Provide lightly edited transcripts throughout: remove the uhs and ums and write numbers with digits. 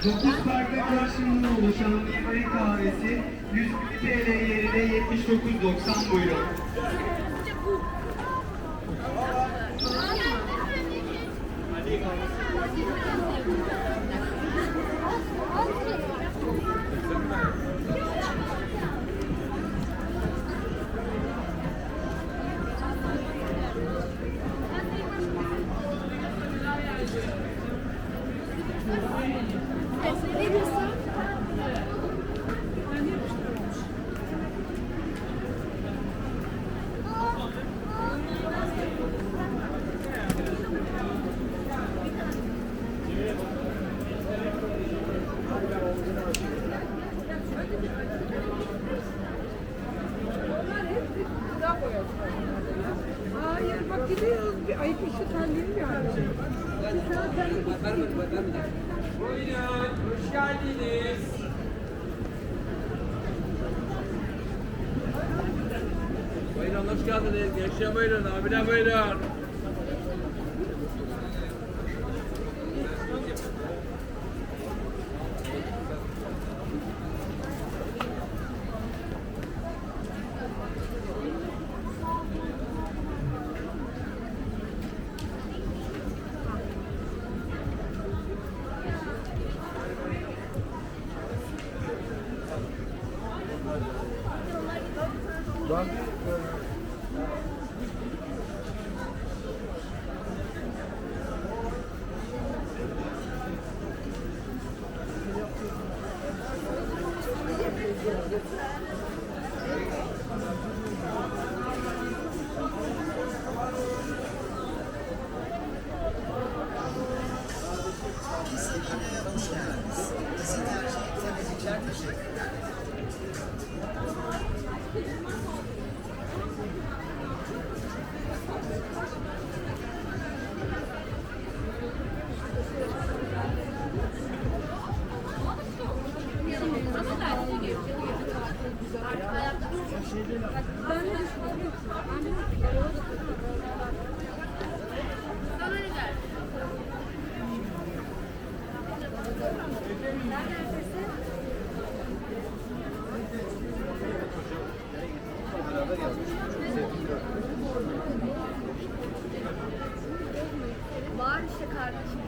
9 farklı karşılığına oluşan bir renk kahvesi 100 TL yerine 79,90 buyurun. Hayır bak gidiyoruz. Bir ayıp işi terliyim yani. Buyurun, hoş geldiniz. Buyurun, hoş geldiniz. Gençler buyurun, abiler buyurun. Var işte kardeşim.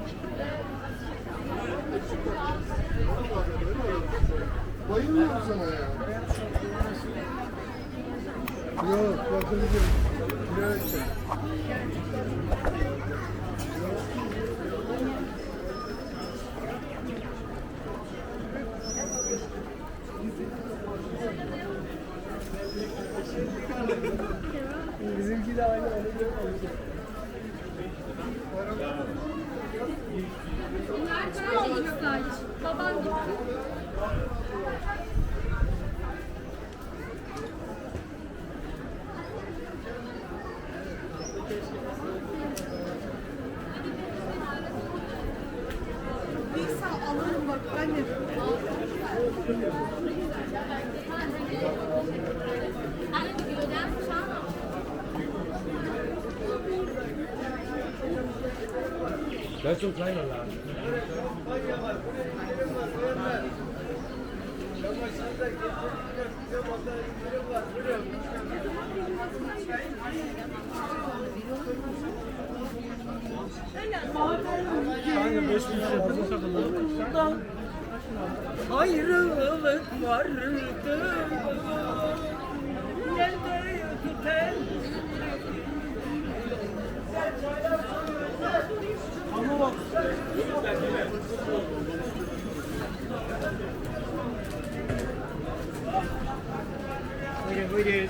Bayılmıyorum sana ya. Yok, bakabilirim. Yok. Bizimki de aynı öyle bir olacak. Bunlar kaç yıl baban gibi. Neyse alırım bak anne. Das ist so kleiner Laden. Ayrılık vardı. Nerede tüten? Buyurun.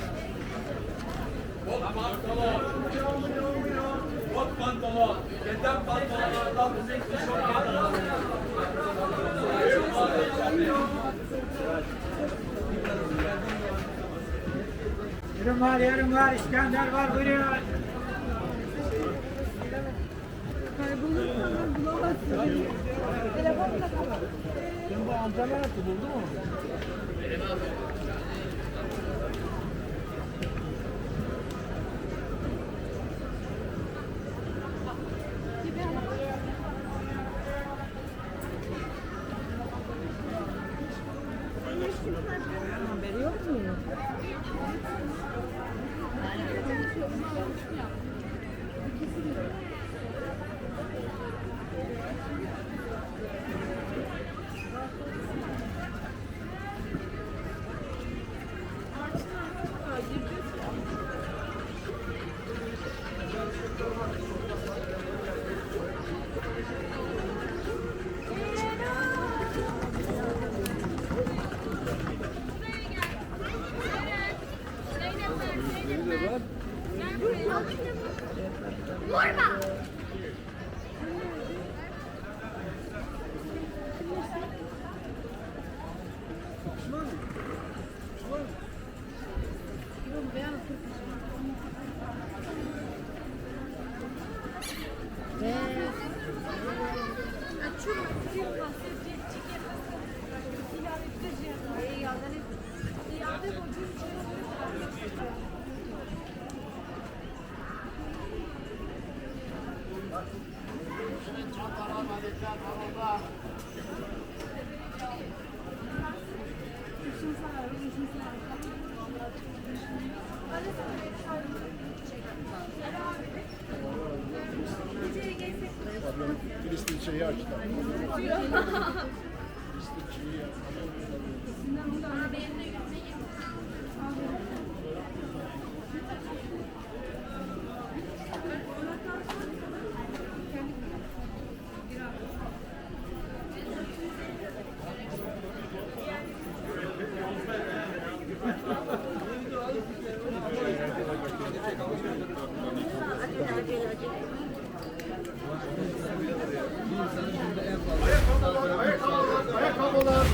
Kot pantolon. Keten pantolonlardan bizim tişörtler. Yarım var, İskender var, buyurun. Kaybolursan bulamazsın. Telefonla kapat. Sen bu Antalya yaptı, buldu mu? Haberi yok mu? Vurma! Filistin şeyi açtı. Ayakkabılar.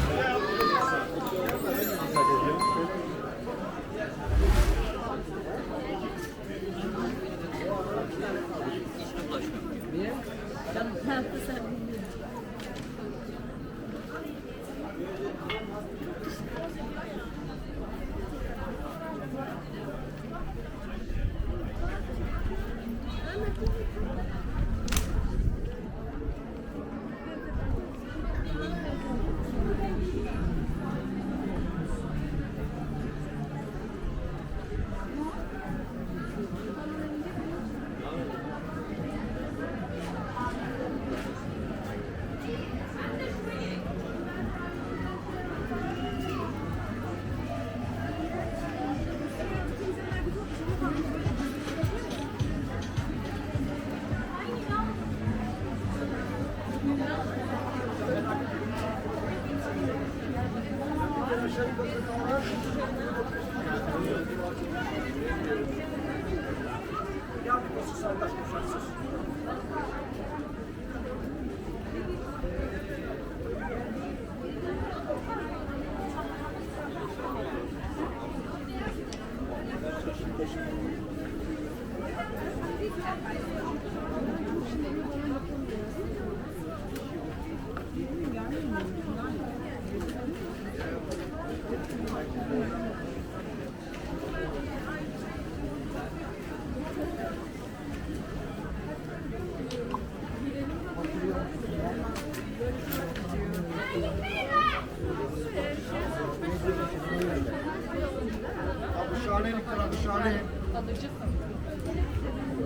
Abi şahanelikler abi şahane.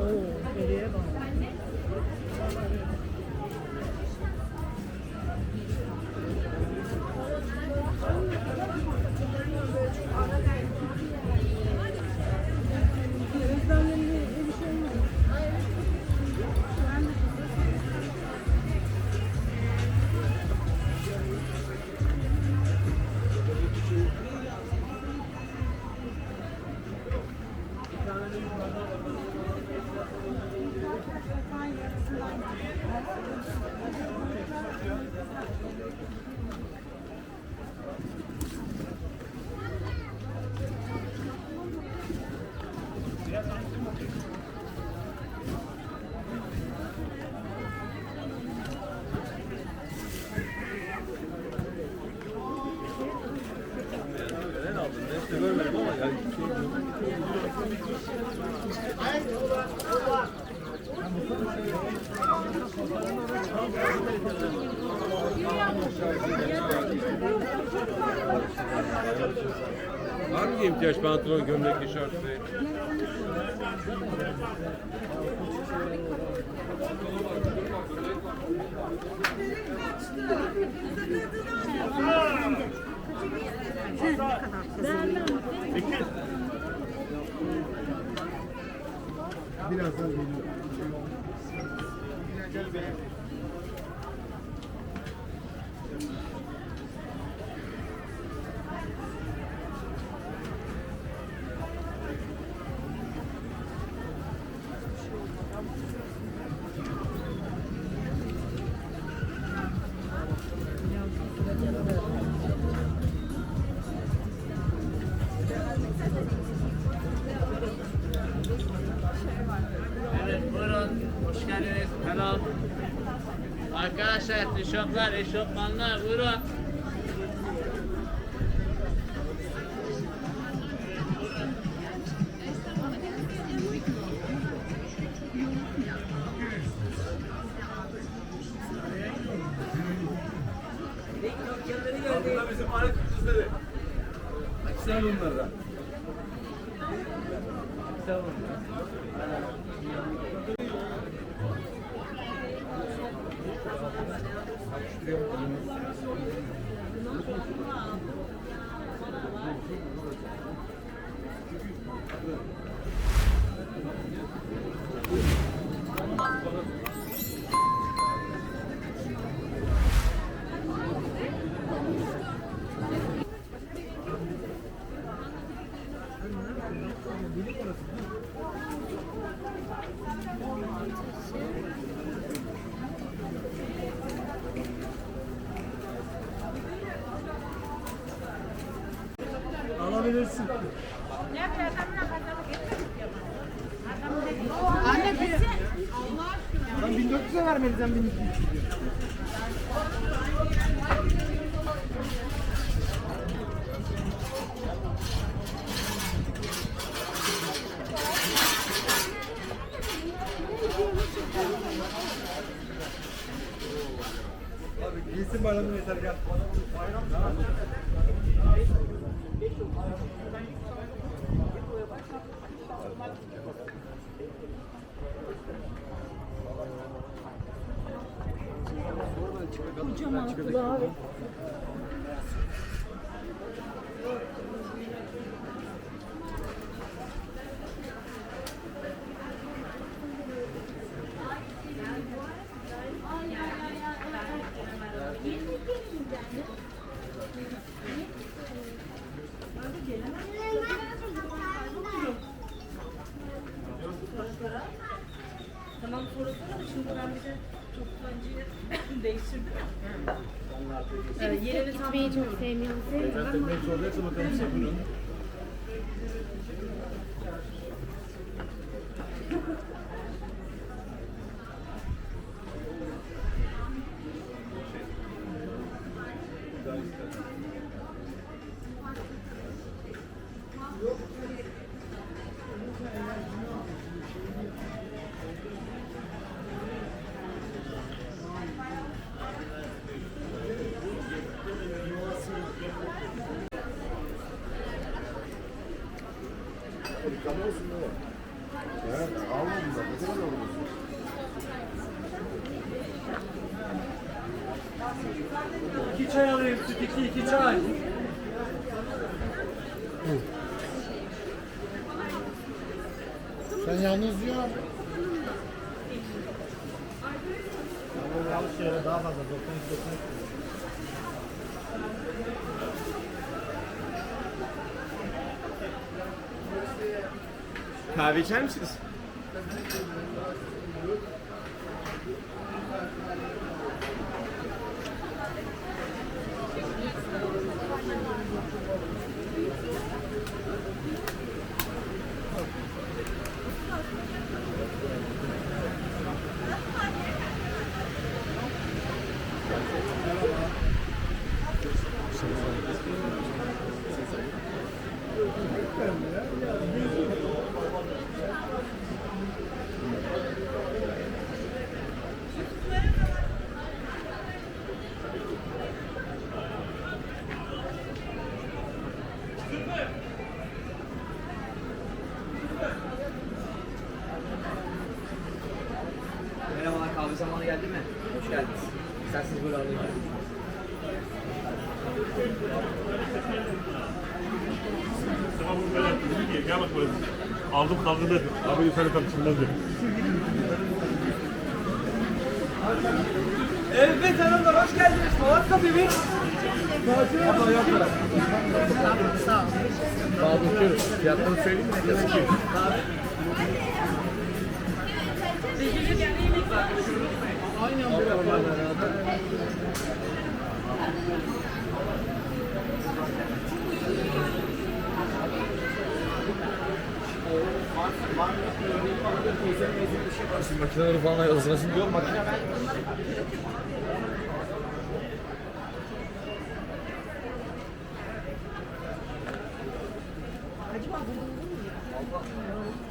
Oo, geriye bak. Var mı ihtiyaç pantolon, gömlek, tişört? Birazdan geliyor. Evet buyurun. Hoş geldiniz. Helal. Arkadaşlar tişörtler, eşofmanlar buyurun. Bunlar bizim alet kızları. Güzel bunlardan. Alabilirsin. Anne bizi. Ben 1400'e vermeliydin 1200. Abi giysin bayramı yeter gel. Kocaman kulağı. Tamam sorusana da şimdi ben bir de toptancıyı değiştirdim. Yerini tam Gitmeyi çok sevmiyorum. Sevmiyorum. Dikkat olsun değil mi? Evet, almadım da. Ne kadar oldu? İki çay alayım süt, iki çay. Sen yalnız yiyor abi. Yanlış yere daha fazla. 92. Kahve içer misiniz? geldi mi? Hoş geldiniz. İsterseniz böyle alayım. Tamam bu kadar. Dedi ki gel bak buraya. Aldım kaldırdı. Abi yukarı tartışılmaz dedi. Evet hanımlar hoş geldiniz. Polat Kafe Daha bakıyoruz. Fiyatları söyleyeyim mi? Nasıl ki? Aynen bu yaparlar herhalde. Şimdi makineleri falan ayarlasın. Şimdi yok makine ben. Acaba burada olur mu ya?